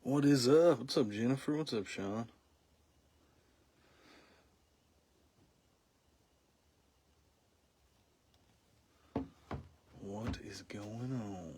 What is up? What's up, Jennifer? What's up, Sean? What is going on?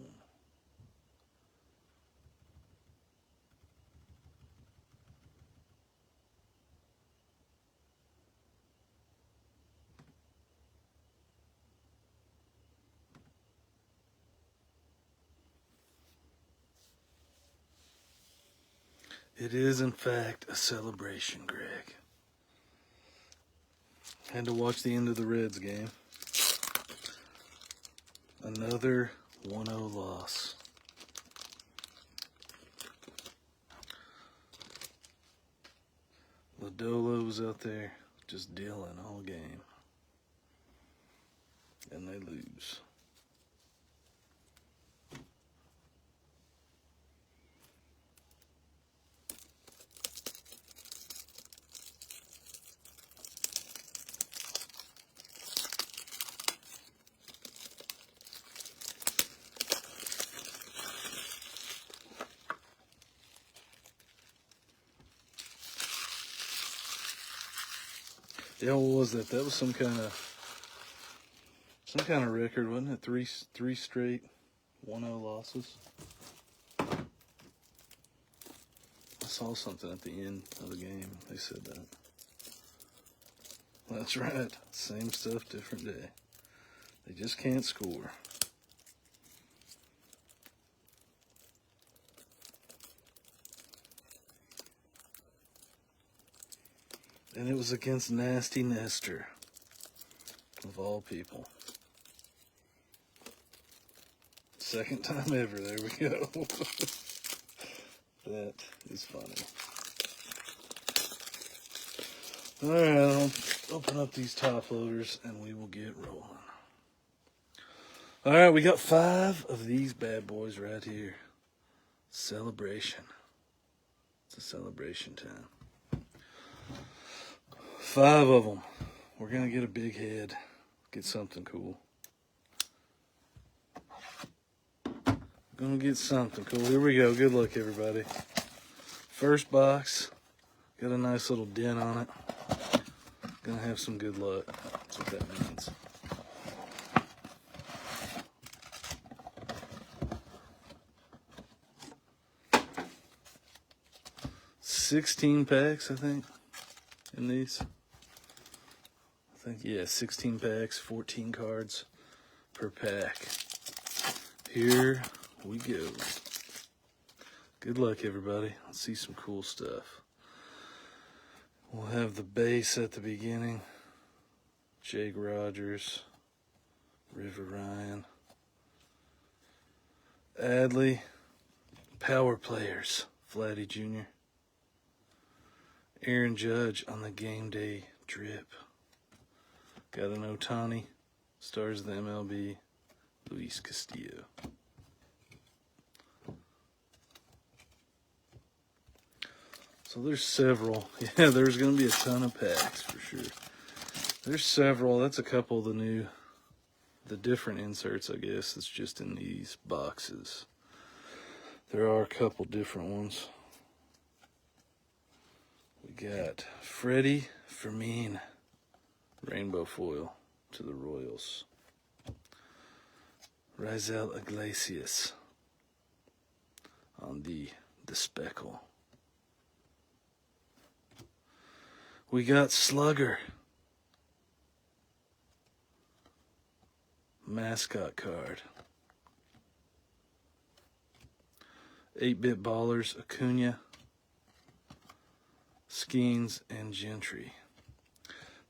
It is, in fact, a celebration, Greg. Had to watch the end of the Reds game. Another 1-0 loss. Lodolo was out there just dealing all game. And they lose. Yeah, what was that? That was some kind of record, wasn't it? Three straight 1-0 losses. I saw something at the end of the game. They said that. That's right. Same stuff, different day. They just can't score. And it was against Nasty Nestor, of all people. Second time ever. There we go. That is funny. Alright, I'll open up these top loaders and we will get rolling. Alright, we got 5 of these bad boys right here. Celebration. It's a celebration time. 5 of them. We're going to get a big head. Get something cool. Gonna get something cool. Here we go. Good luck, everybody. First box. Got a nice little dent on it. Gonna have some good luck. That's what that means. $16 packs, I think, in these. I think, yeah, 16 packs, 14 cards per pack. Here we go. Good luck, everybody. Let's see some cool stuff. We'll have the base at the beginning. Jake Rogers, River Ryan, Adley, Power Players, Vladdy Jr., Aaron Judge on the game day drip. Got an Ohtani, stars of the MLB, Luis Castillo. So there's several. Yeah, there's going to be a ton of packs for sure. There's several. That's a couple of the different inserts, I guess, that's just in these boxes. There are a couple different ones. We got Freddie Fermin, rainbow foil to the Royals. Raisel Iglesias on the speckle. We got Slugger, mascot card. 8-bit ballers, Acuna, Skeens, and Gentry.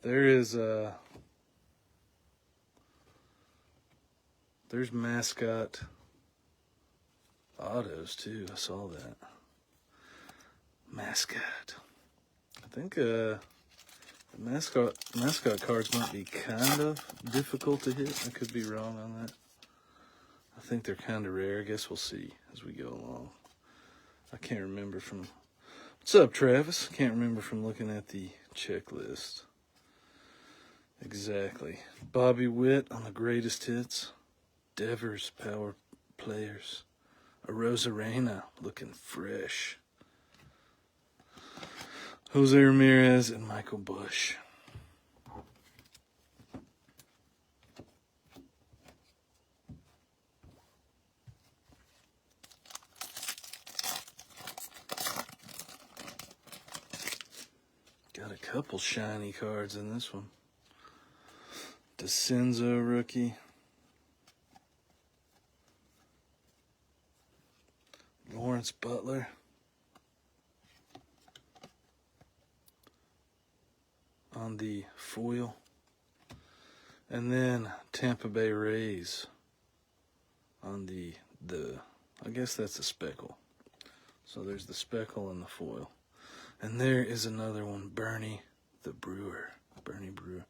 There's mascot autos too. I saw that. Mascot. I think the mascot cards might be kind of difficult to hit. I could be wrong on that. I think they're kind of rare. I guess we'll see as we go along. I can't remember from... What's up, Travis? Can't remember from looking at the checklist. Exactly. Bobby Witt on the greatest hits. Devers, Power Players. Arozarena looking fresh. Jose Ramirez, and Michael Bush. Got a couple shiny cards in this one. DeCenzo rookie. Lawrence Butler. On the foil. And then Tampa Bay Rays on the I guess that's a speckle. So there's the speckle and the foil. And there is another one, Bernie the Brewer. Bernie Brewer.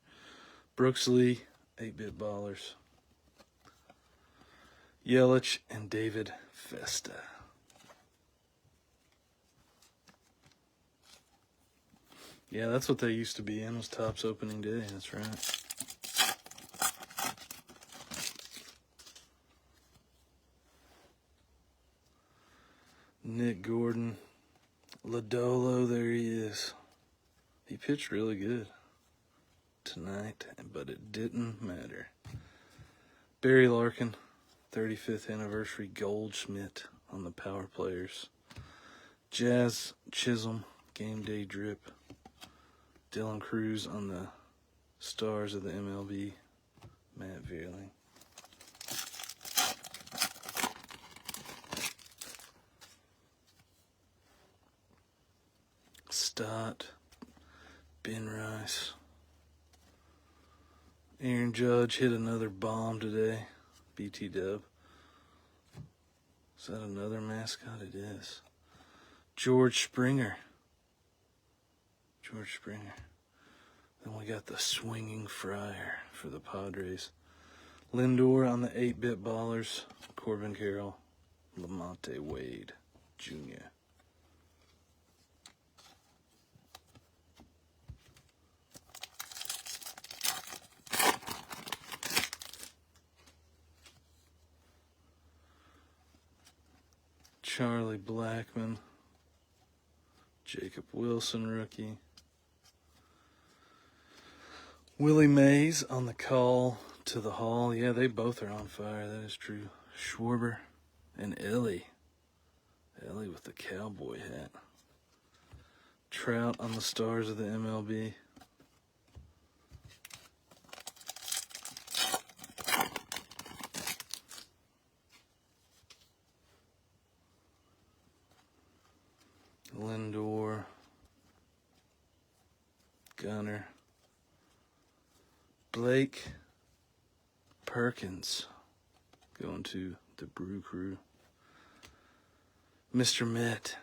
Brooks Lee, 8-Bit Ballers. Yelich and David Festa. Yeah, that's what they used to be in, was Topps opening day. That's right. Nick Gordon. Lodolo, there he is. He pitched really good tonight, but it didn't matter. Barry Larkin, 35th anniversary Goldschmidt on the Power Players. Jazz Chisholm, Game Day Drip. Dylan Cruz on the Stars of the MLB. Matt Vierling. Stott, Ben Rice. Aaron Judge hit another bomb today. BT Dub. Is that another mascot? It is. George Springer. George Springer. Then we got the Swinging Friar for the Padres. Lindor on the 8-Bit Ballers. Corbin Carroll. Lamonte Wade Jr. Charlie Blackmon. Jacob Wilson rookie. Willie Mays on the call to the Hall. Yeah, they both are on fire. That is true. Schwarber and Ellie. Ellie with the cowboy hat. Trout on the Stars of the MLB. Lindor. Gunner. Blake Perkins going to the Brew Crew. Mr. Met.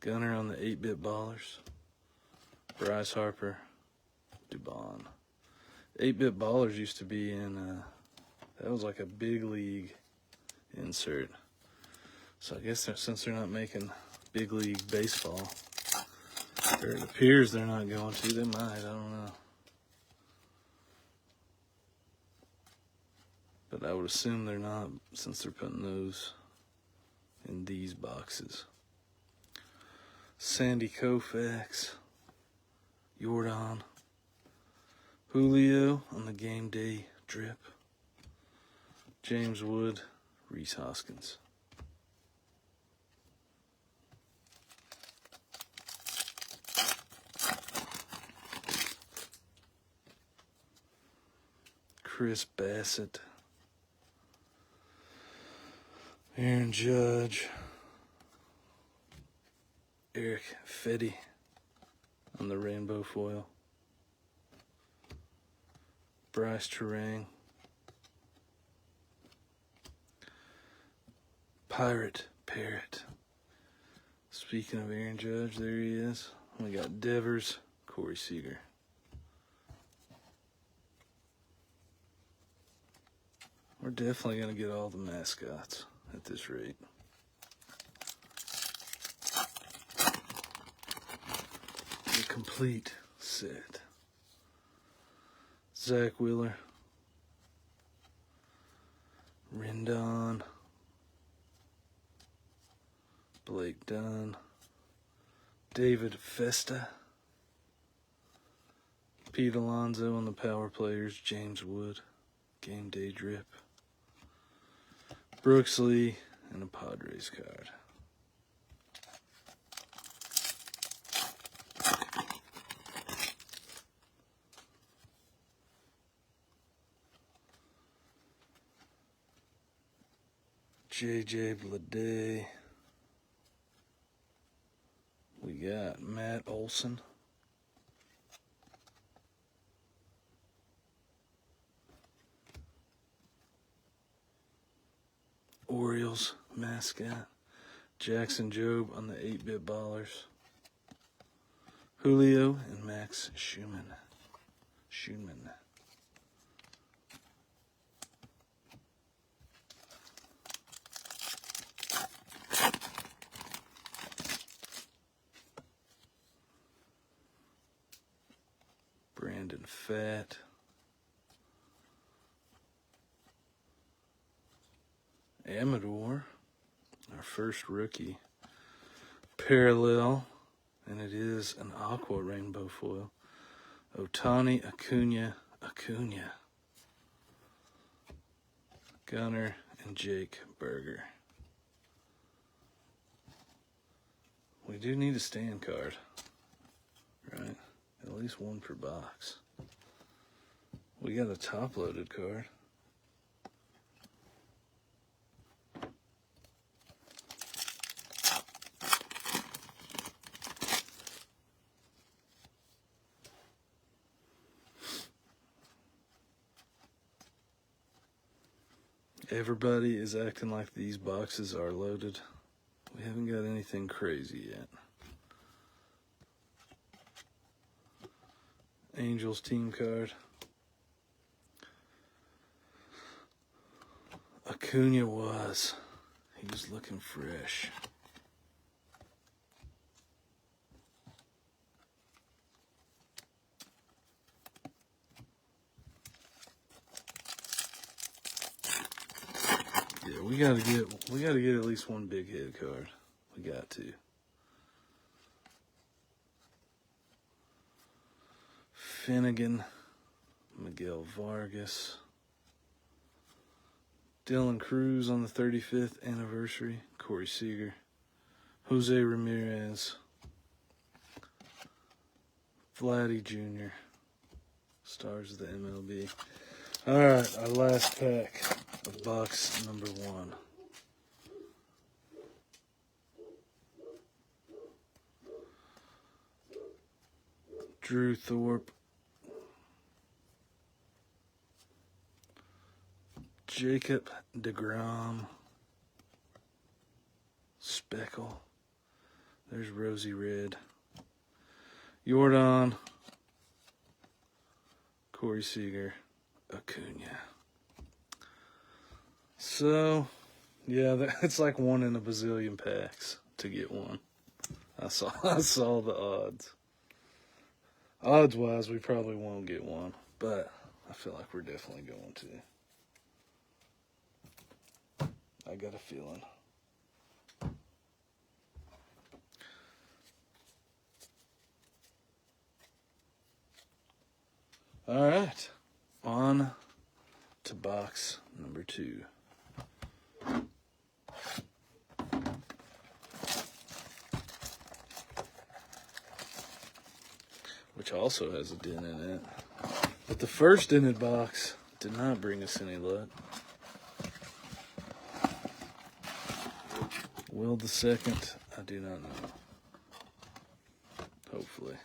Gunner on the 8-Bit Ballers. Bryce Harper. Dubon. 8-Bit Ballers used to be in, that was like a big league insert. So I guess since they're not making big league baseball, or it appears they're not going to, they might, I don't know. But I would assume they're not, since they're putting those in these boxes. Sandy Koufax, Jordan, Julio on the Game Day Drip, James Wood, Rhys Hoskins. Chris Bassett, Aaron Judge, Eric Fetty on the rainbow foil, Bryce Terang, Pirate Parrot. Speaking of Aaron Judge, there he is. We got Devers, Corey Seager. We're definitely going to get all the mascots at this rate. The complete set. Zach Wheeler. Rendon. Blake Dunn. David Festa. Pete Alonso on the power players. James Wood. Game day drip. Brooks Lee and a Padres card. JJ Bleday. We got Matt Olson. Orioles mascot. Jackson Jobe on the 8-bit ballers. Julio and Max Schumann. Brandon Pfaadt. Amador, our first rookie. Parallel, and it is an aqua rainbow foil. Ohtani Acuna. Gunnar and Jake Berger. We do need a stand card, right? At least one per box. We got a top-loaded card. Everybody is acting like these boxes are loaded. We haven't got anything crazy yet. Angels team card. Acuna he was looking fresh. Yeah, we gotta get at least one big head card. We got to. Finnegan, Miguel Vargas, Dylan Cruz on the 35th anniversary, Corey Seager, Jose Ramirez, Vladdy Jr., stars of the MLB. All right, our last pack of box number 1. Drew Thorpe, Jacob deGrom, Speckle, there's Rosie Red, Jordan, Corey Seager, Acuna. So, yeah, it's like 1 in a bazillion packs to get one. I saw the odds. Odds-wise, we probably won't get one, but I feel like we're definitely going to. I got a feeling. All right, on to box number 2. Which also has a dent in it. But the first dented box did not bring us any luck. Will the second? I do not know. Hopefully.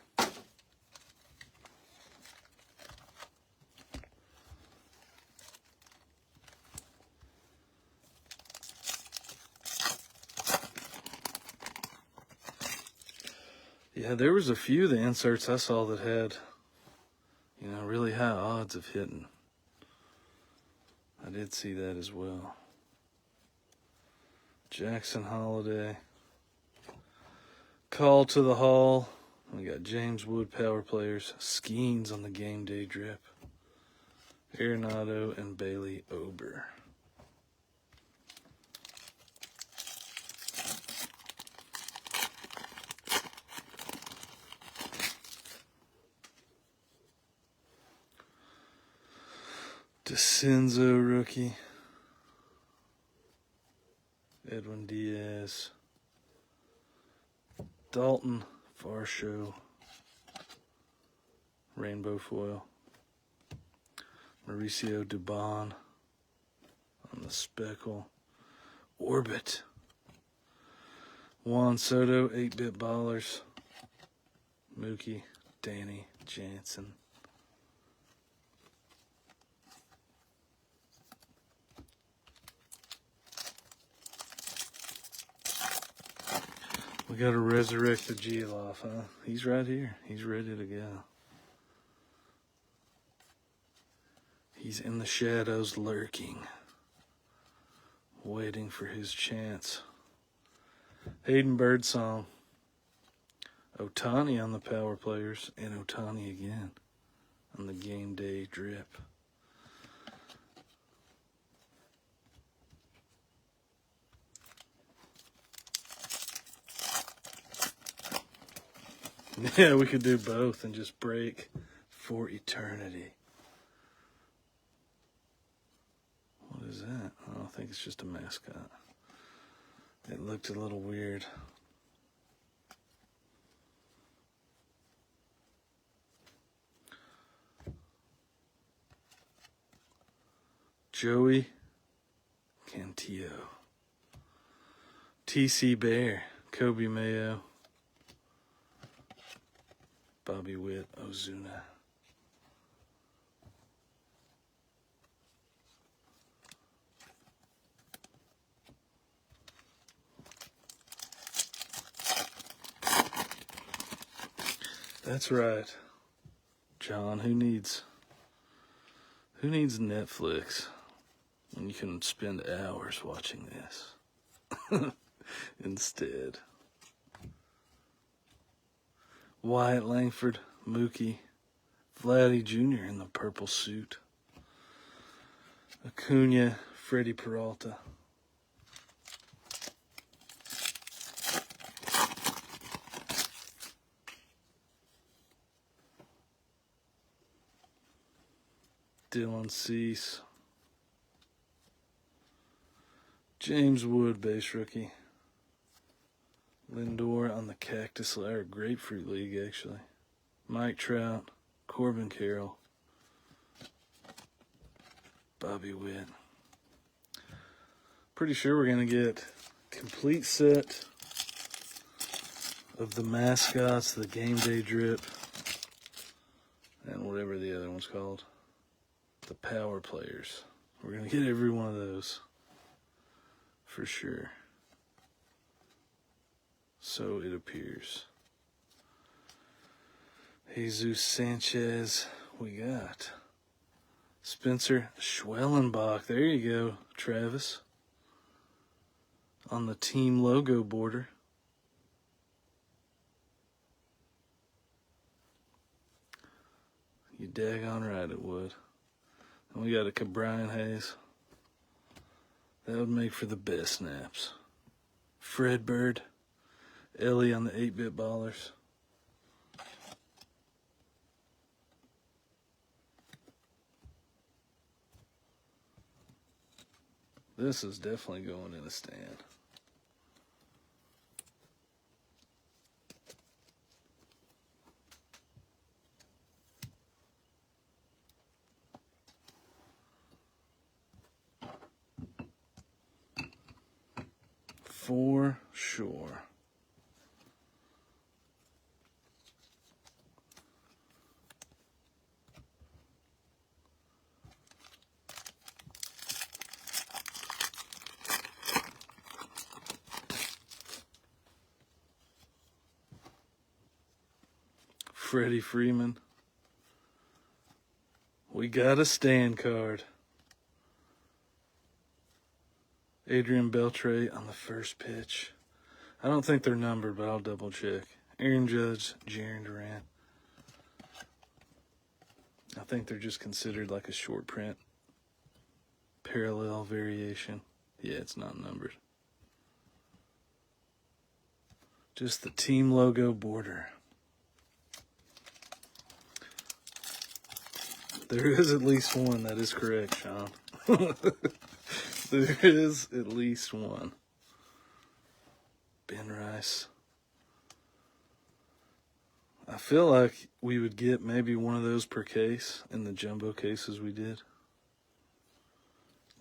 Yeah, there was a few of the inserts I saw that had, really high odds of hitting. I did see that as well. Jackson Holiday. Call to the Hall. We got James Wood power players. Skeens on the game day drip. Arenado and Bailey Ober. DeCenzo rookie. Edwin Diaz. Dalton Varsho. Rainbow foil. Mauricio Dubon on the speckle. Orbit. Juan Soto, 8-bit ballers. Mookie, Danny Jansen. We got to resurrect the Geloff, huh? He's right here. He's ready to go. He's in the shadows lurking, waiting for his chance. Hayden Birdsong. Ohtani on the power players, and Ohtani again on the game day drip. Yeah, we could do both and just break for eternity. What is that? I don't think it's just a mascot. It looked a little weird. Joey Cantillo. TC Bear. Kobe Mayo. Bobby Witt Ozuna. That's right. John, who needs Netflix when you can spend hours watching this instead? Wyatt Langford, Mookie, Vladdy Jr. in the purple suit. Acuna, Freddie Peralta. Dylan Cease. James Wood, base rookie. Lindor on the Cactus or Grapefruit League, actually. Mike Trout, Corbin Carroll, Bobby Witt. Pretty sure we're going to get complete set of the mascots, the game day drip, and whatever the other one's called. The power players. We're going to get every one of those for sure. So it appears. Jesus Sanchez, we got Spencer Schwellenbach. There you go, Travis. On the team logo border. You daggone right it would. And we got a Brian Hayes. That would make for the best snaps. Fred Bird. Ellie on the 8-bit ballers. This is definitely going in a stand. For sure. Freddie Freeman. We got a stand card. Adrian Beltre on the first pitch. I don't think they're numbered, but I'll double check. Aaron Judge, Jarren Duran. I think they're just considered like a short print. Parallel variation. Yeah, it's not numbered. Just the team logo border. There is at least one. That is correct, Sean. There is at least one. Ben Rice. I feel like we would get maybe one of those per case in the jumbo cases we did.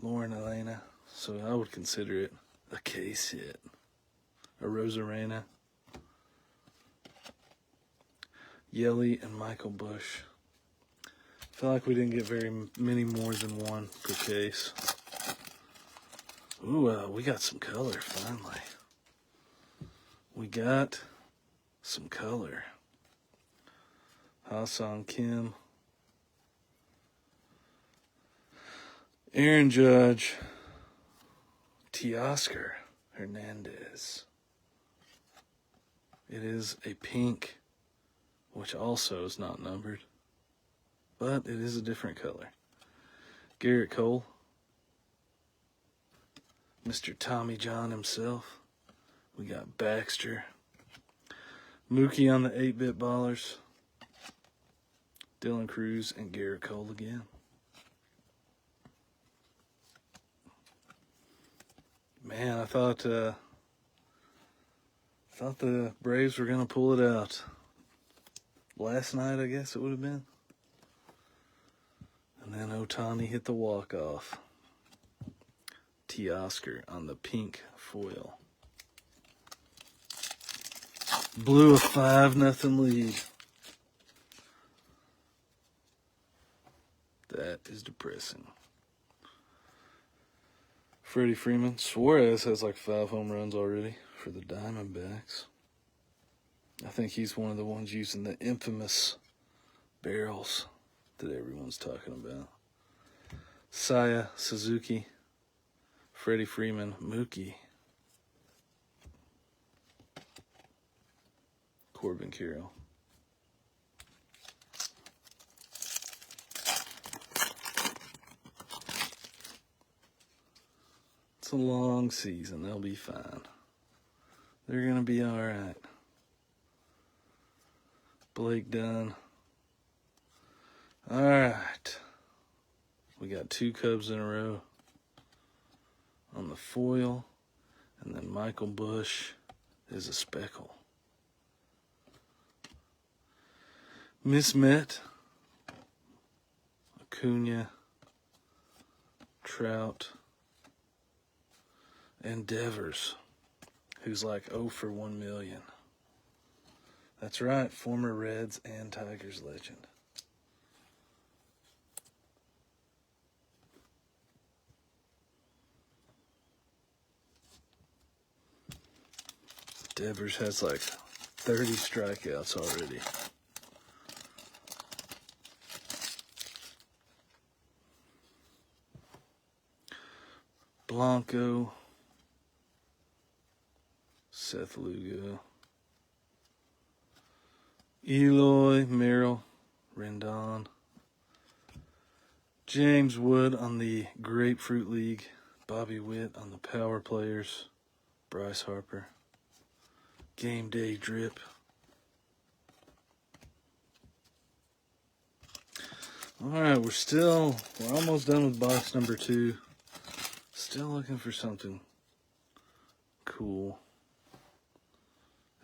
Lauren Elena. So I would consider it a case hit. A Rosarena. Yelly and Michael Bush. I feel like we didn't get very many more than one per case. Ooh, we got some color finally. We got some color. Ha-Seong Kim. Aaron Judge. Teoscar Hernandez. It is a pink, which also is not numbered, but it is a different color. Garrett Cole. Mr. Tommy John himself. We got Baxter. Mookie on the 8-bit ballers. Dylan Cruz and Garrett Cole again. Man, I thought the Braves were going to pull it out. Last night, I guess it would have been. And then Ohtani hit the walk-off. Teoscar on the pink foil. Blew a 5-0 lead. That is depressing. Freddie Freeman. Suarez has like 5 home runs already for the Diamondbacks. I think he's one of the ones using the infamous barrels that everyone's talking about. Saya Suzuki. Freddie Freeman. Mookie. Corbin Carroll. It's a long season. They'll be fine. They're going to be all right. Blake Dunn. All right. We got 2 Cubs in a row on the foil. And then Michael Bush is a speckle. Miss Met. Acuna. Trout. And Devers, who's like 0 for 1 million. That's right, former Reds and Tigers legend. Devers has like 30 strikeouts already. Blanco. Seth Lugo. Eloy, Merrill, Rendon. James Wood on the Grapefruit League. Bobby Witt on the Power Players. Bryce Harper. Game Day Drip. Alright, we're almost done with box number 2. Still looking for something cool.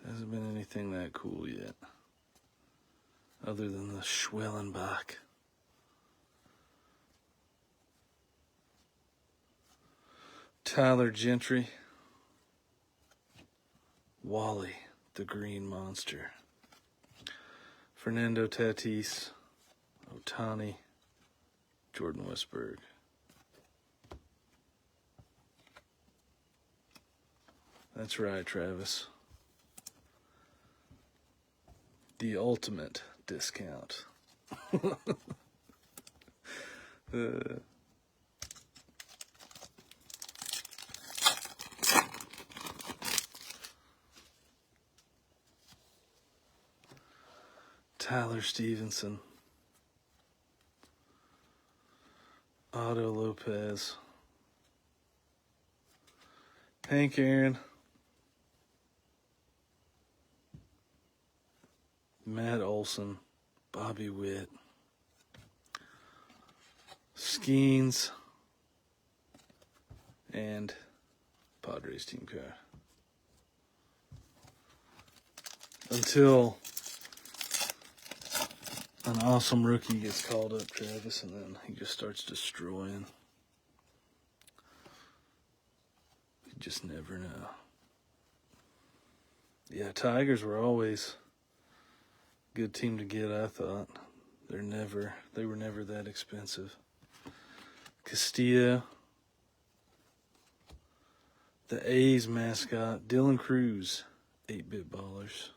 Hasn't been anything that cool yet. Other than the Schwellenbach. Tyler Gentry. Wally, the Green Monster. Fernando Tatis. Ohtani. Jordan Westberg. That's right, Travis. The ultimate discount. Tyler Stevenson. Otto Lopez. Hank Aaron. Matt Olson. Bobby Witt. Skeens, and Padres team card. Until an awesome rookie gets called up, Travis, and then he just starts destroying. You just never know. Yeah, Tigers were always a good team to get, I thought. They were never that expensive. Castillo. The A's mascot, Dylan Cruz, 8-bit ballers.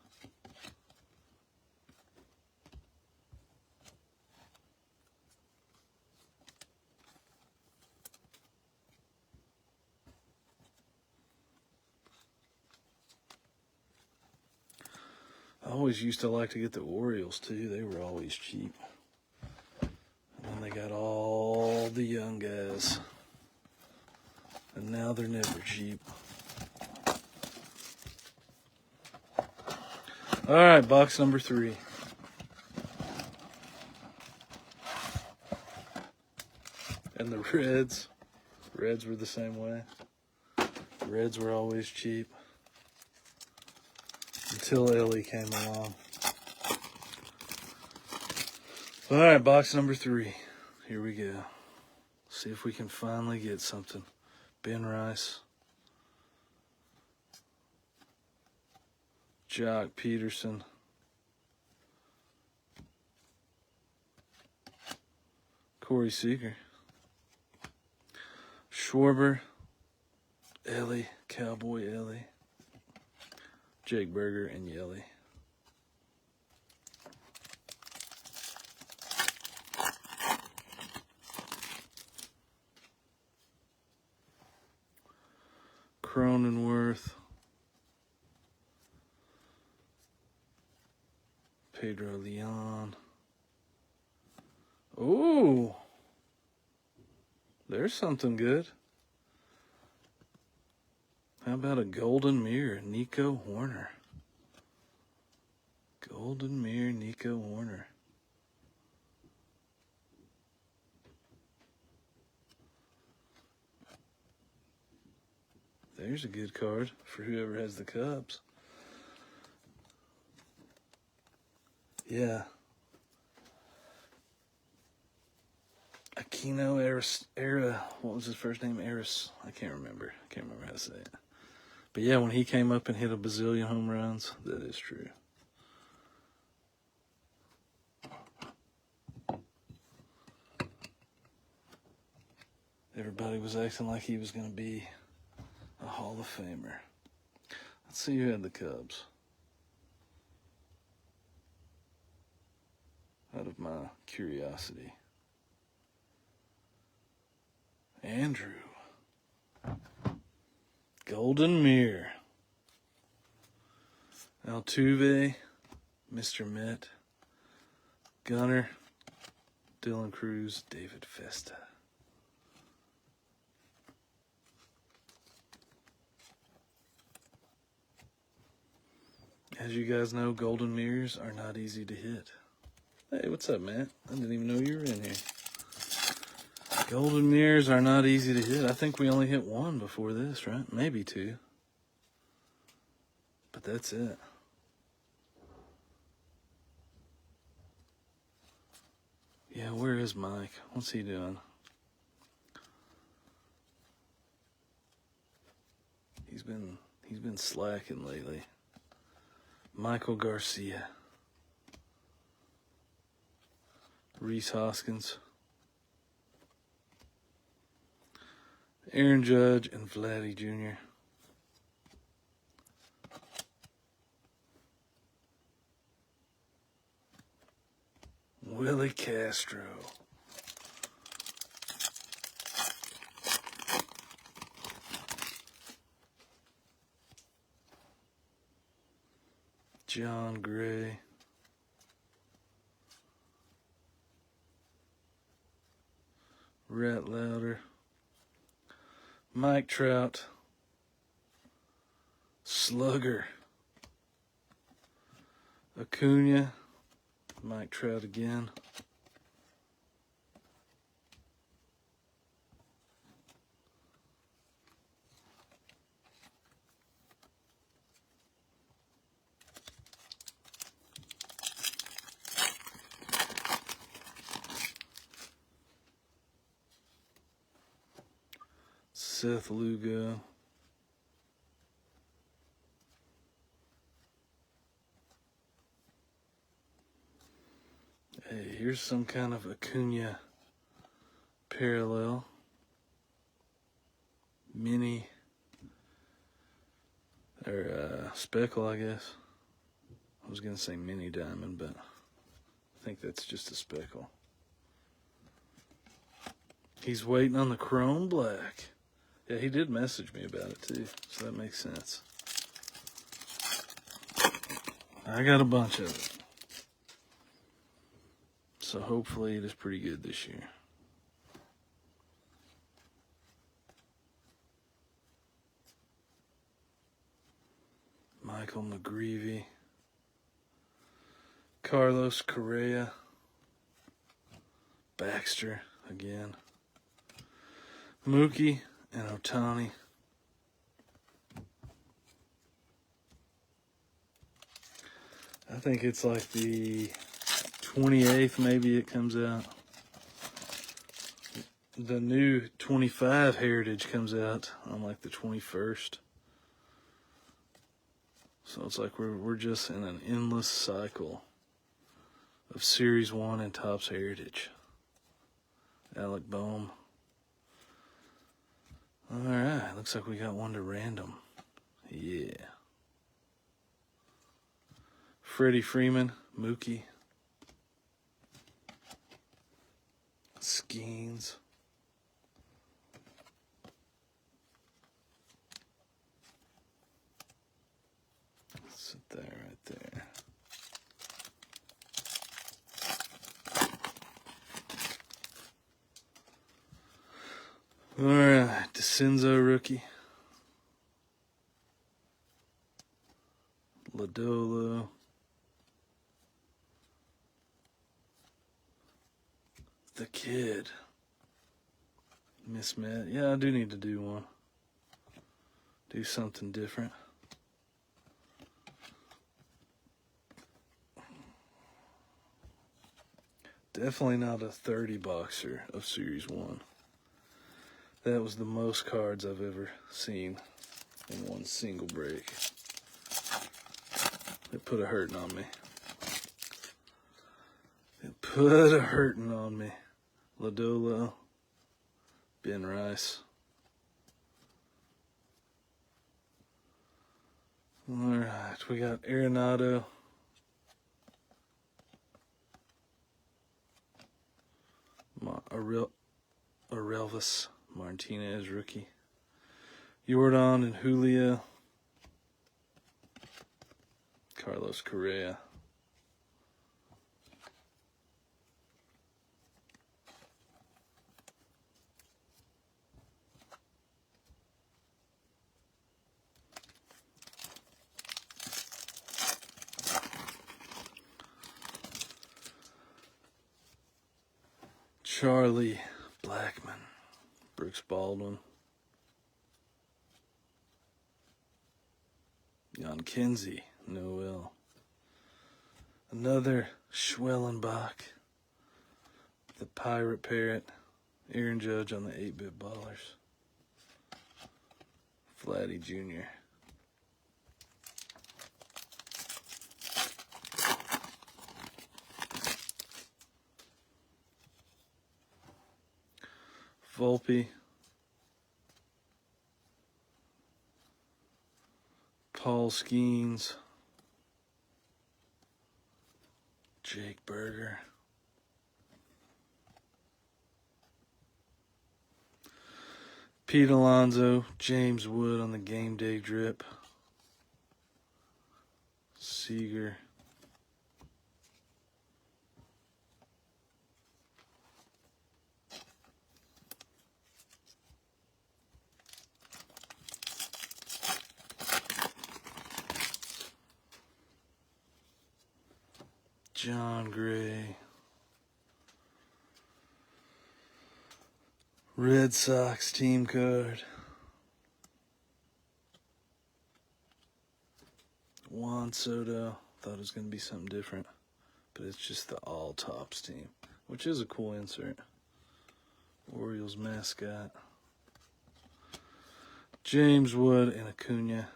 I always used to like to get the Orioles too. They were always cheap. And then they got all the young guys. And now they're never cheap. All right, box number 3. And the Reds. Reds were the same way. Reds were always cheap. Until Ellie came along. All right, box number 3. Here we go. See if we can finally get something. Ben Rice. Jock Peterson. Corey Seager. Schwarber. Ellie. Cowboy Ellie. Jake Berger and Yelly. Cronenworth. Pedro Leon. Ooh. There's something good. How about a golden mirror, Nico Horner? Golden mirror, Nico Horner. There's a good card for whoever has the Cubs. Yeah. Aquino Era, what was his first name? Eris. I can't remember how to say it. But yeah, when he came up and hit a bazillion home runs, that is true. Everybody was acting like he was going to be a Hall of Famer. Let's see who had the Cubs. Out of my curiosity. Andrew. Golden Mirror. Altuve. Mr. Met. Gunner. Dylan Cruz. David Festa. As you guys know, golden mirrors are not easy to hit. Hey, what's up, Matt? I didn't even know you were in here. Golden mirrors are not easy to hit. I think we only hit one before this, right? Maybe 2. But that's it. Yeah, where is Mike? What's he doing? He's been slacking lately. Michael Garcia. Rhys Hoskins. Aaron Judge and Vladdy Jr. Willie Castro. John Gray. Rhett Lauder. Mike Trout. Slugger. Acuna. Mike Trout again. Seth Lugo. Hey, here's some kind of Acuna parallel. Mini, or speckle, I guess. I was going to say mini diamond, but I think that's just a speckle. He's waiting on the chrome black. Yeah, he did message me about it too, so that makes sense. I got a bunch of it. So hopefully it is pretty good this year. Michael McGreevy. Carlos Correa. Baxter again. Mookie and Ohtani. I think it's like the 28th, maybe it comes out. The new 25 Heritage comes out on like the 21st. So it's like we're just in an endless cycle of Series 1 and Topps Heritage. Alec Bohm. Alright, looks like we got one to random. Yeah. Freddie Freeman, Mookie. Skeens. Sit there, right there. Alright, DeCenzo rookie. Lodolo. The Kid. Miss Matt. Yeah, I do need to do one. Do something different. Definitely not a 30 boxer of Series 1. That was the most cards I've ever seen in one single break. It put a hurting on me. It put a hurting on me. Lodolo. Ben Rice. Alright, we got Arenado. Aurelvis Martinez rookie. Jordan and Julio. Carlos Correa. Charlie Blackman. Brooks Baldwin. Jan Kinsey. Noel. Another Schwellenbach. The Pirate Parrot. Aaron Judge on the 8-bit ballers. Vladdy Jr. Volpe. Paul Skeens. Jake Berger. Pete Alonso. James Wood on the game day drip. Seager. John Gray. Red Sox team card. Juan Soto. Thought it was going to be something different, but it's just the all Topps team, which is a cool insert. Orioles mascot. James Wood and Acuna.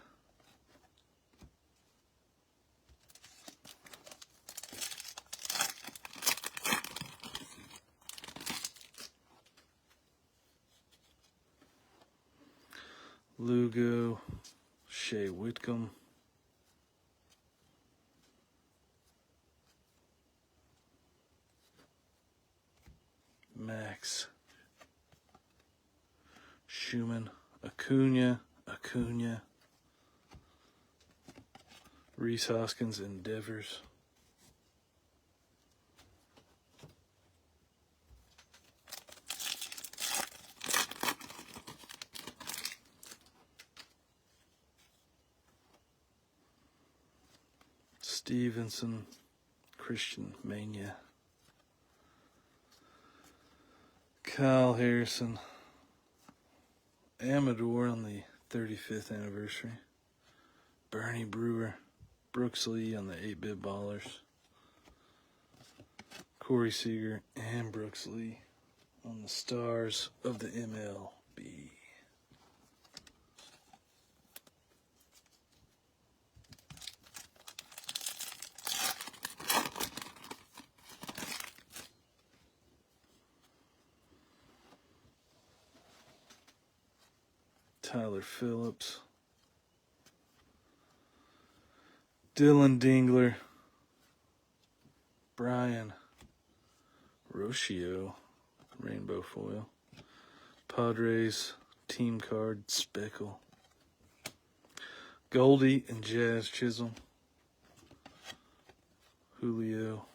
Lugo, Shea Whitcomb. Max Schumann, Acuna, Rhys Hoskins, Endeavors. Stevenson, Christian Mania. Kyle Harrison, Amador on the 35th anniversary. Bernie Brewer, Brooks Lee on the 8-Bit Ballers. Corey Seager and Brooks Lee on the Stars of the MLB. Tyler Phillips, Dylan Dingler, Brian Rocio, Rainbow Foil, Padres, Team Card, Speckle, Goldie and Jazz Chisholm, Julio,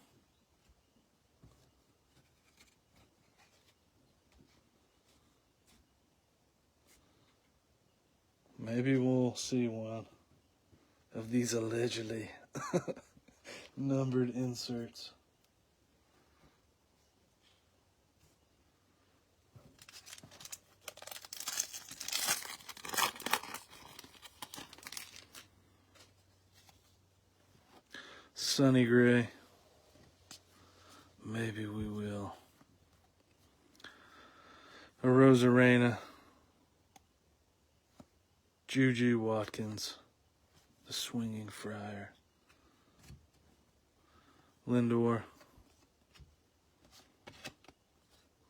maybe we'll see one of these allegedly numbered inserts. Sonny Gray. Maybe we will. A Rosarena. Juju Watkins. The Swinging Friar. Lindor.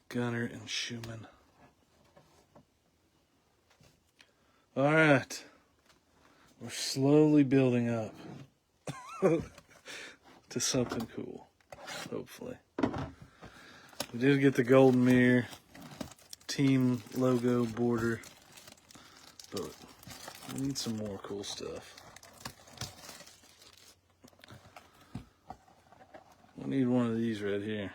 Gunnar and Schumann. All right. We're slowly building up to something cool, hopefully. We did get the golden mirror, team logo border, but we need some more cool stuff. We need one of these right here.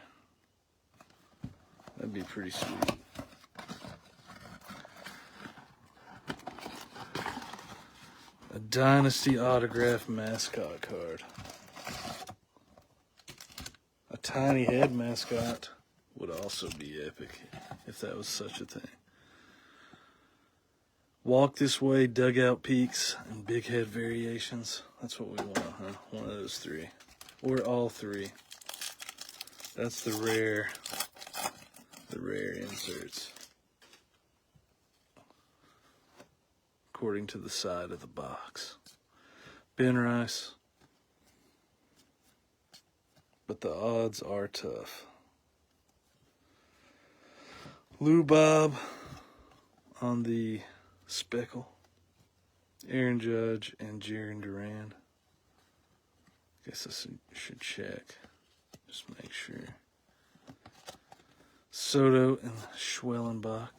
That'd be pretty sweet. A Dynasty autograph mascot card. A tiny head mascot would also be epic if that was such a thing. Walk This Way, Dugout Peaks, and Big Head Variations. That's what we want, huh? One of those three. Or all three. That's the rare inserts. According to the side of the box. Ben Rice. But the odds are tough. Lou Bob on the Speckle. Aaron Judge and Jarren Duran. Guess I should check. Just make sure. Soto and Schwellenbach.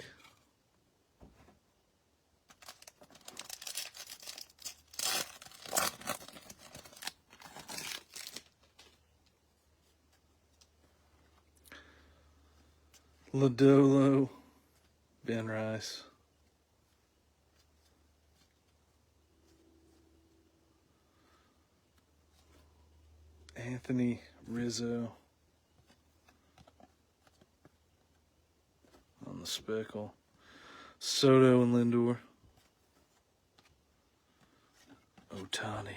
Lodolo, Ben Rice. Anthony Rizzo on the Speckle. Soto and Lindor. Ohtani.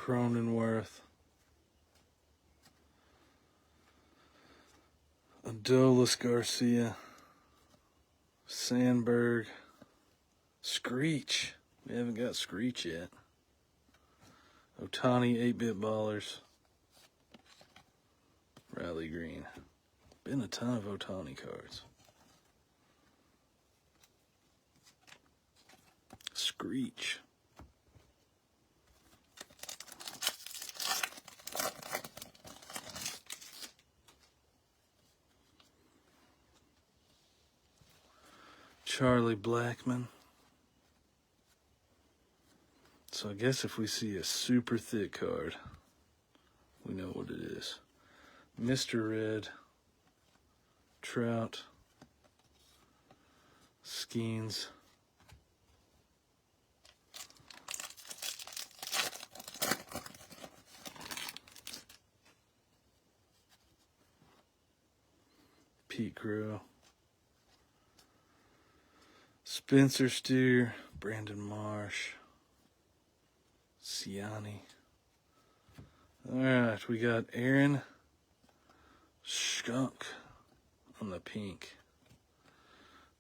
Cronenworth. Adolis Garcia. Sandberg. Screech. We haven't got Screech yet. Ohtani 8-bit ballers. Riley Green. Been a ton of Ohtani cards. Screech. Charlie Blackmon. So I guess if we see a super thick card, we know what it is. Mr. Red, Trout, Skeens, Pete Crow, Spencer Steer, Brandon Marsh, Siani. Alright, we got Aaron Skunk on the pink.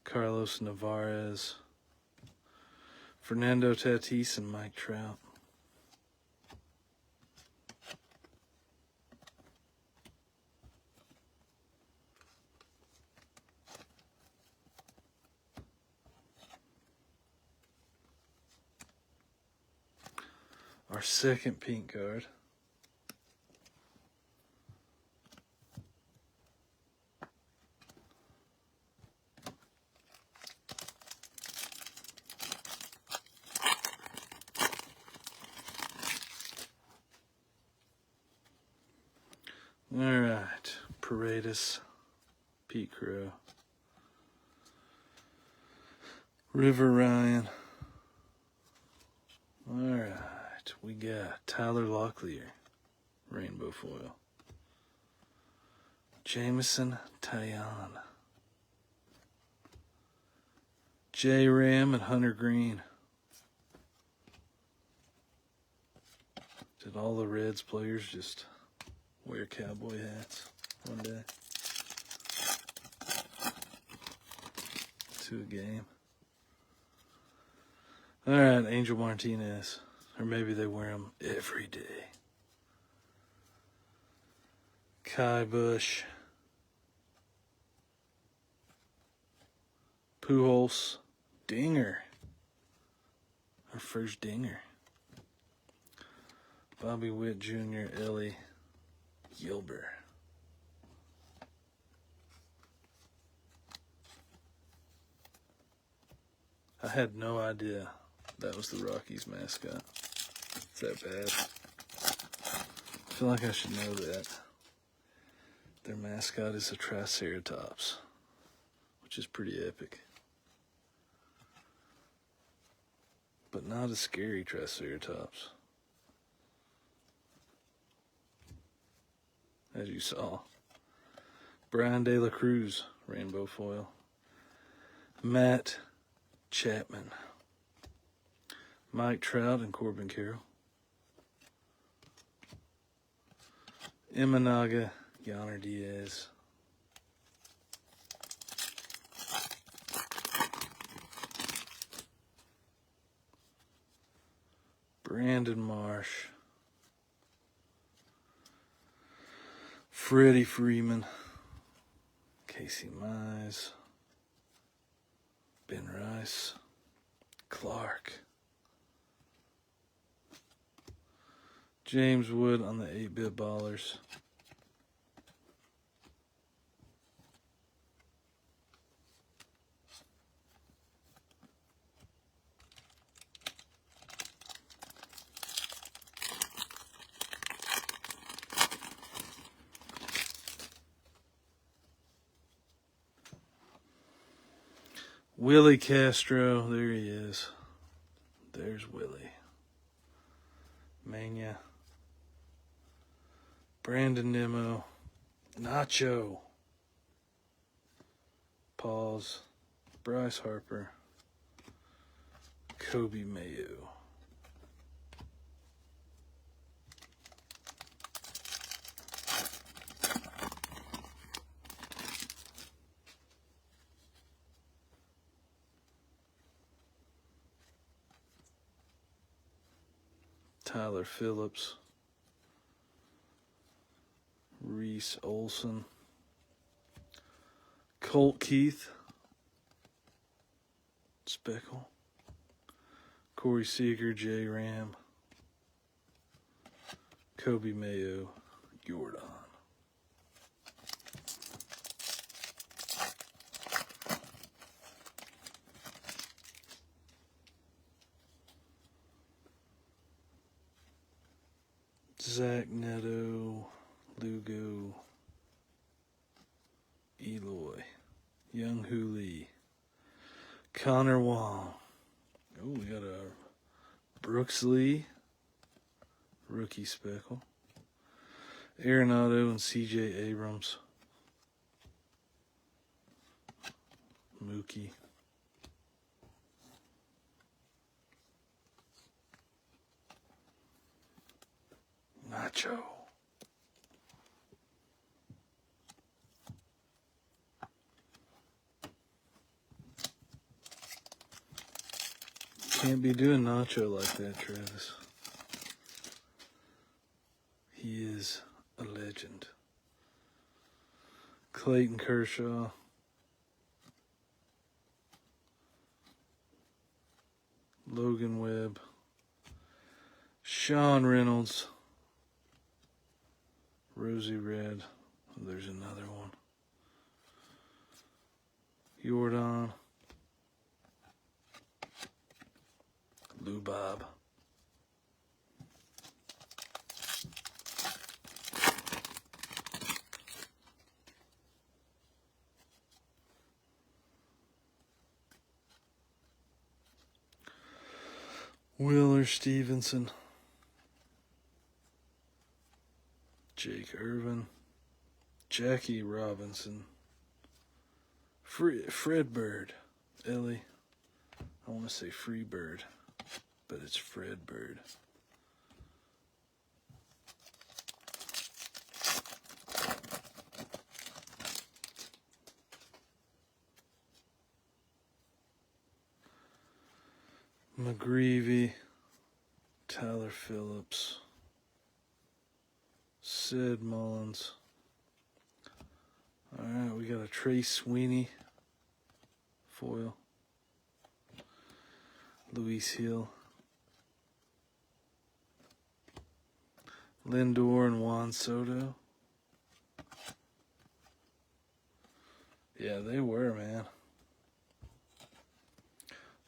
Carlos Navarez, Fernando Tatis, and Mike Trout. Our second pink card. Alright, Paredes, Pete Crow, River Ryan. Alright, we got Tyler Locklear, rainbow foil. Jameson Taillon, J Ram, and Hunter Green. Did all the Reds players just wear cowboy hats one day to a game? Alright, Angel Martinez. Or maybe they wear them every day. Kai Bush. Pujols. Dinger. Our first dinger. Bobby Witt Jr., Ellie Gilbert. I had no idea that was the Rockies mascot. Is that bad? I feel like I should know that. Their mascot is a Triceratops, which is pretty epic. But not a scary Triceratops. As you saw. Brian De La Cruz, rainbow foil. Matt Chapman. Mike Trout and Corbin Carroll. Imanaga, Yonner Diaz. Brandon Marsh. Freddie Freeman. Casey Mize. Ben Rice. Clark. James Wood on the 8-bit ballers. Willie Castro, there he is. There's Willie. Mania. Brandon Nimmo. Nacho. Pause. Bryce Harper. Kobe Mayo. Tyler Phillips, Reese Olson, Colt Keith, Speckle, Corey Seager, J. Ram, Kobe Mayo, Jordan. Zach Neto, Lugo, Eloy, Young Hoo Lee, Connor Wong. Oh, we got a Brooks Lee, rookie Speckle, Arenado and CJ Abrams, Mookie, Nacho. Can't be doing Nacho like that, Travis. He is a legend. Clayton Kershaw, Logan Webb, Sean Reynolds, Rosie Red. There's another one. Jordan, Lou Bob. Wheeler Stevenson, Jake Irvin, Jackie Robinson, Fred Bird, Ellie. I want to say Free Bird, but it's Fred Bird. McGreevy, Tyler Phillips, Sid Mullins. All right, we got a Trey Sweeney foil, Luis Hill, Lindor and Juan Soto. Yeah, they were, man.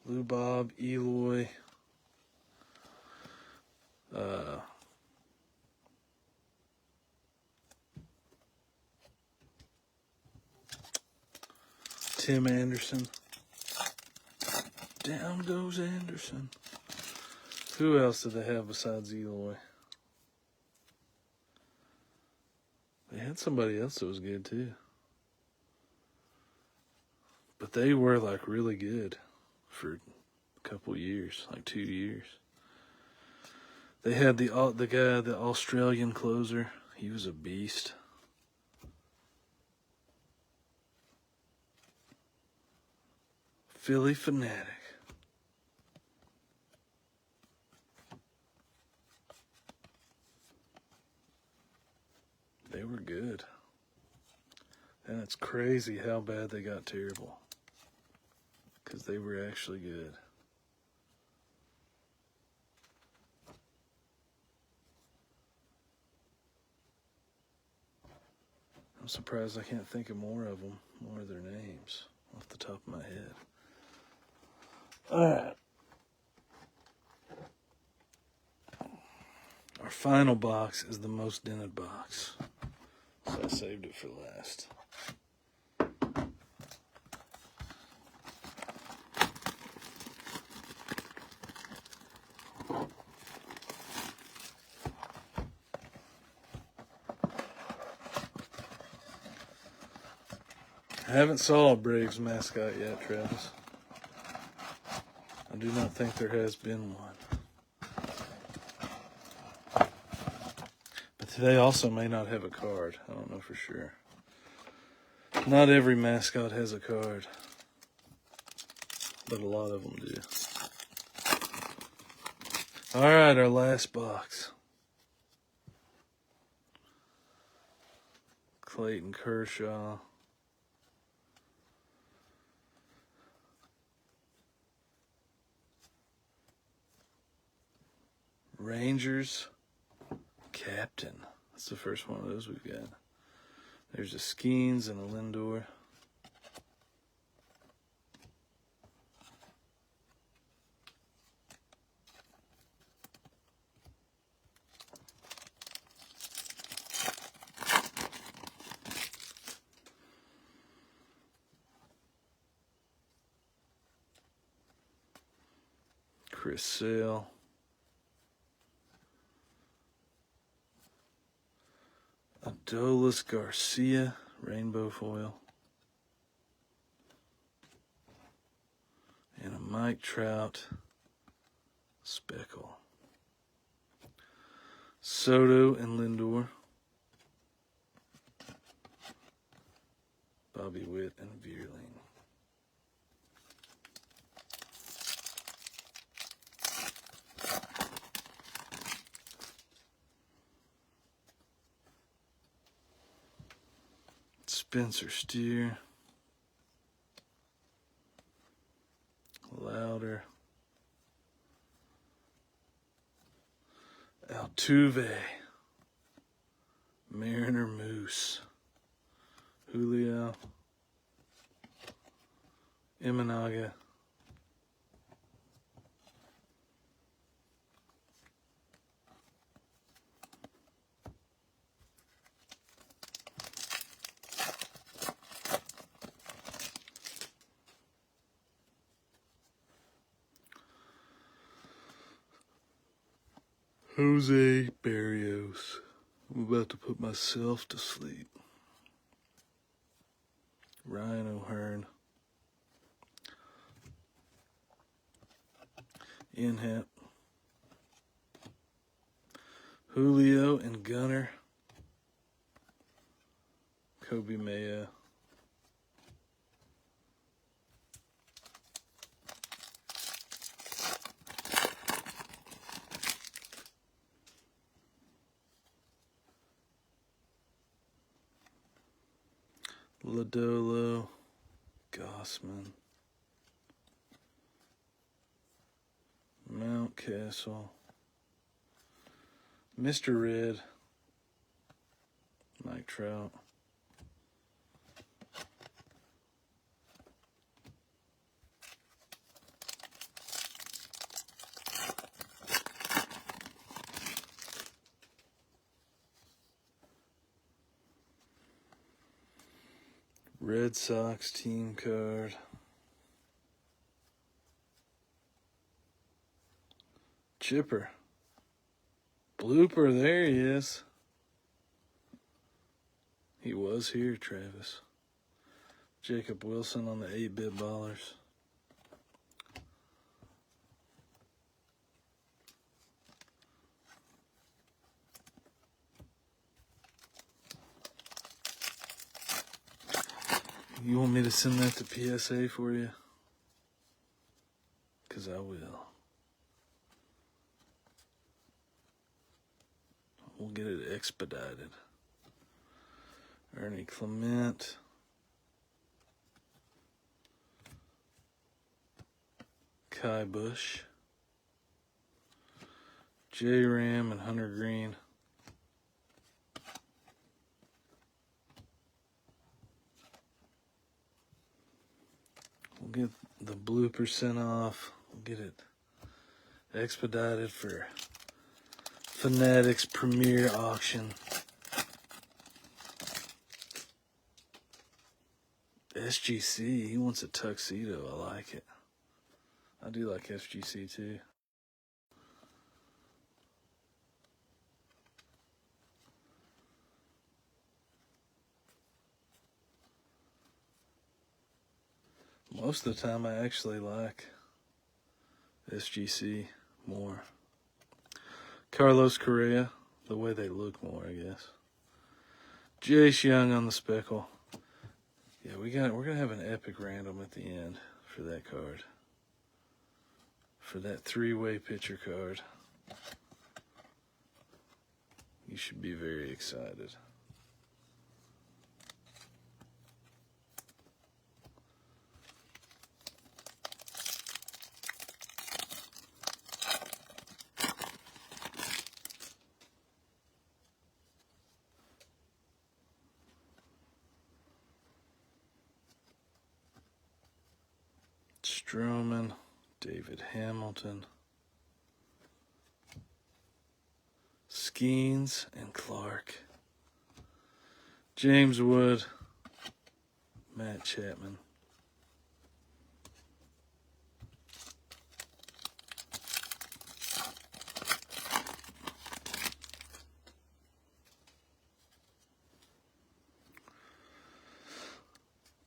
Lou Bob, Eloy, Tim Anderson. Down goes Anderson. Who else did they have besides Eloy? They had somebody else that was good too. But they were like really good for a couple years, like 2 years. They had the guy, the Australian closer. He was a beast. Philly Fanatic. They were good. And it's crazy how bad they got terrible. Because they were actually good. I'm surprised I can't think of more of them, more of their names off the top of my head. All right. Our final box is the most dented box. So I saved it for last. I haven't saw a Braves mascot yet, Travis. I do not think there has been one. But today also may not have a card. I don't know for sure. Not every mascot has a card. But a lot of them do. All right, our last box. Clayton Kershaw. Rangers Captain. That's the first one of those we've got. There's a Skeens and a Lindor. Chris Sale. Adolis Garcia, rainbow foil. And a Mike Trout speckle. Soto and Lindor. Bobby Witt and Vierling. Spencer Steer. Louder. Altuve. Mariner Moose. Julio. Imanaga. Jose Barrios. I'm about to put myself to sleep. Ryan O'Hearn. Inhap. Julio and Gunner. Kobe Maya. Lodolo. Gossman. Mountcastle. Mr. Red. Mike Trout. Red Sox team card. Chipper. Blooper, there he is. He was here, Travis. Jacob Wilson on the 8-bit ballers. You want me to send that to PSA for you? Because I will. We'll get it expedited. Ernie Clement. Kai Bush. J. Ram and Hunter Green. We'll get the blooper sent off. We'll get it expedited for Fanatics Premier Auction. SGC, he wants a tuxedo. I like it. I do like SGC too. Most of the time I actually like SGC more. Carlos Correa, the way they look more, I guess. Jace Young on the speckle. Yeah, we're gonna have an epic random at the end for that card. For that 3-way pitcher card. You should be very excited. Stroman, David Hamilton, Skeens and Clark, James Wood, Matt Chapman,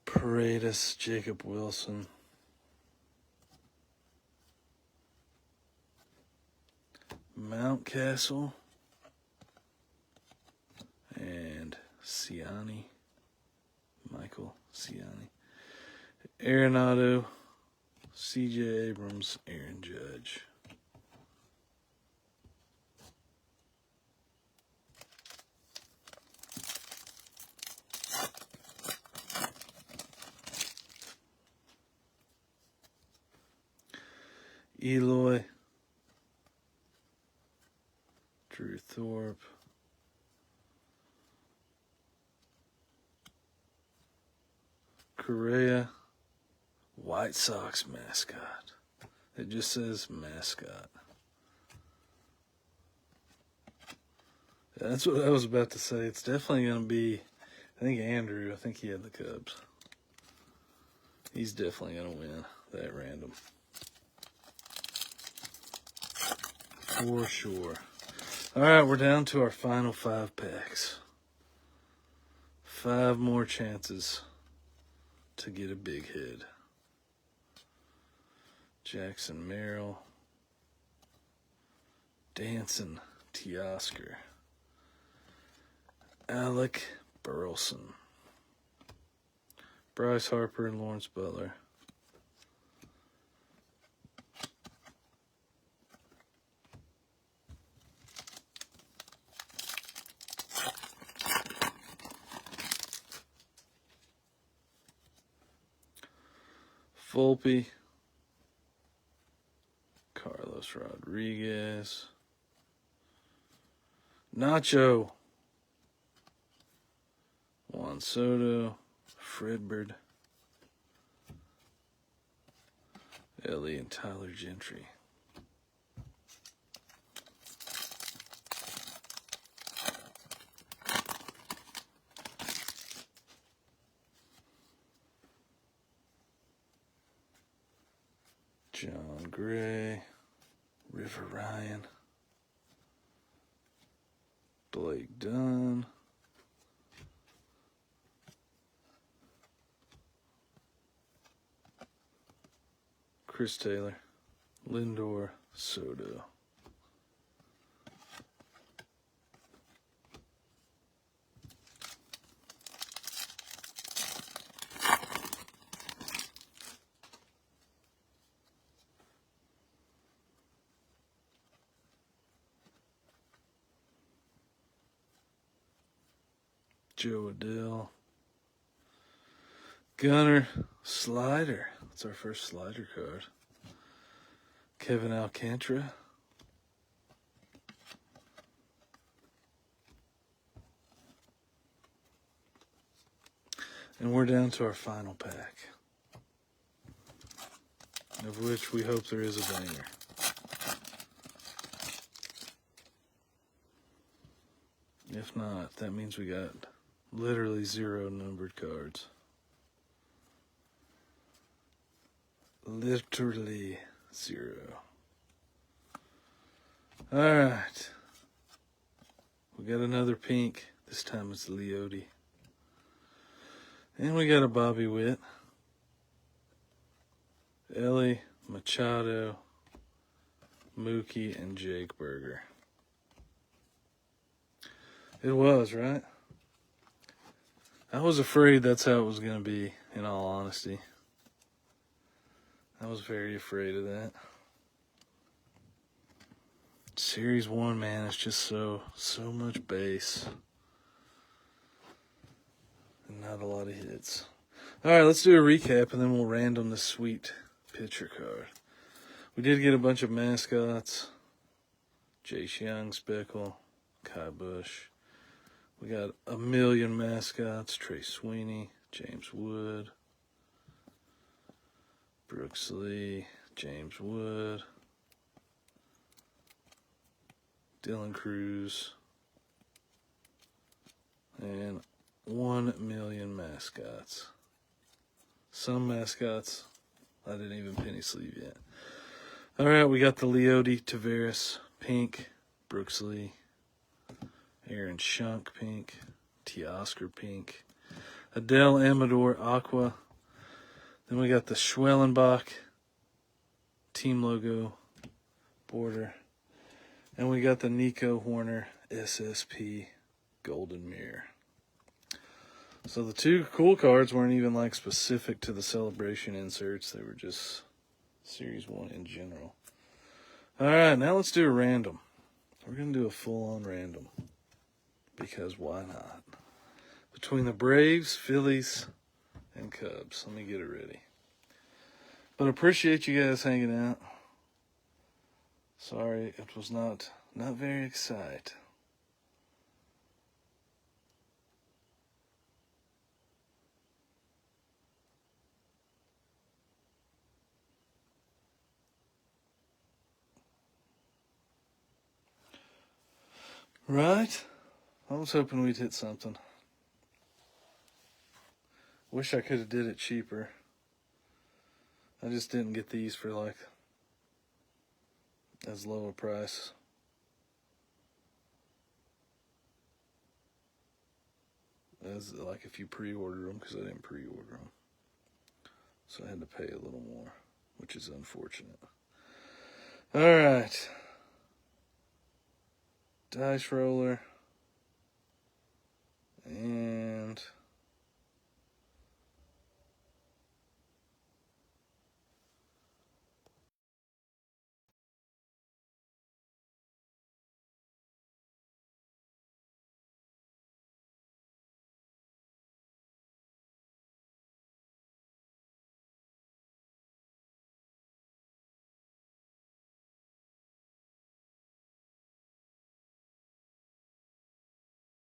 Paredes, Jacob Wilson, Mountcastle, and Ciani, Michael Ciani, Arenado, C.J. Abrams, Aaron Judge. Eloy, Drew Thorpe, Correa, White Sox mascot. It just says mascot. That's what I was about to say. It's definitely going to be, I think Andrew, I think he had the Cubs. He's definitely going to win that random. For sure. All right, we're down to our final 5 packs. 5 more chances to get a big hit. Jackson Merrill, Danson Teoscar, Alec Burleson, Bryce Harper and Lawrence Butler, Volpe, Carlos Rodriguez, Nacho, Juan Soto, Fredbird, Ellie and Tyler Gentry. John Gray, River Ryan, Blake Dunn, Chris Taylor, Lindor, Soto. Joe Adele, Gunner, Slider. That's our first slider card. Kevin Alcantara. And we're down to our final pack, of which we hope there is a banger. If not, that means we got literally 0 numbered cards. Literally 0. Alright. We got another pink. This time it's Leote. And we got a Bobby Witt. Ellie, Machado, Mookie, and Jake Berger. It was, right? I was afraid that's how it was going to be, in all honesty. I was very afraid of that. Series 1, man, it's just so much base. And not a lot of hits. All right, let's do a recap, and then we'll random the sweet pitcher card. We did get a bunch of mascots. Jace Young, Speckle, Kai Bush. We got a million mascots. Trey Sweeney, James Wood, Brooks Lee, James Wood, Dylan Cruz, and 1 million mascots. Some mascots I didn't even penny sleeve yet. All right, we got the Leody Taveras pink, Brooks Lee, Aaron Shunk pink, Teoscar pink, Adele Amador aqua. Then we got the Schwellenbach team logo border. And we got the Nico Horner SSP Golden Mirror. So the 2 cool cards weren't even like specific to the celebration inserts. They were just Series 1 in general. All right, now let's do a random. We're going to do a full-on random. Because why not? Between the Braves, Phillies, and Cubs. Let me get it ready. But appreciate you guys hanging out. Sorry, it was not very exciting. Right? I was hoping we'd hit something. Wish I could have did it cheaper. I just didn't get these for like as low a price. As like if you pre-order them, because I didn't pre-order them. So I had to pay a little more, which is unfortunate. All right. Dice roller. And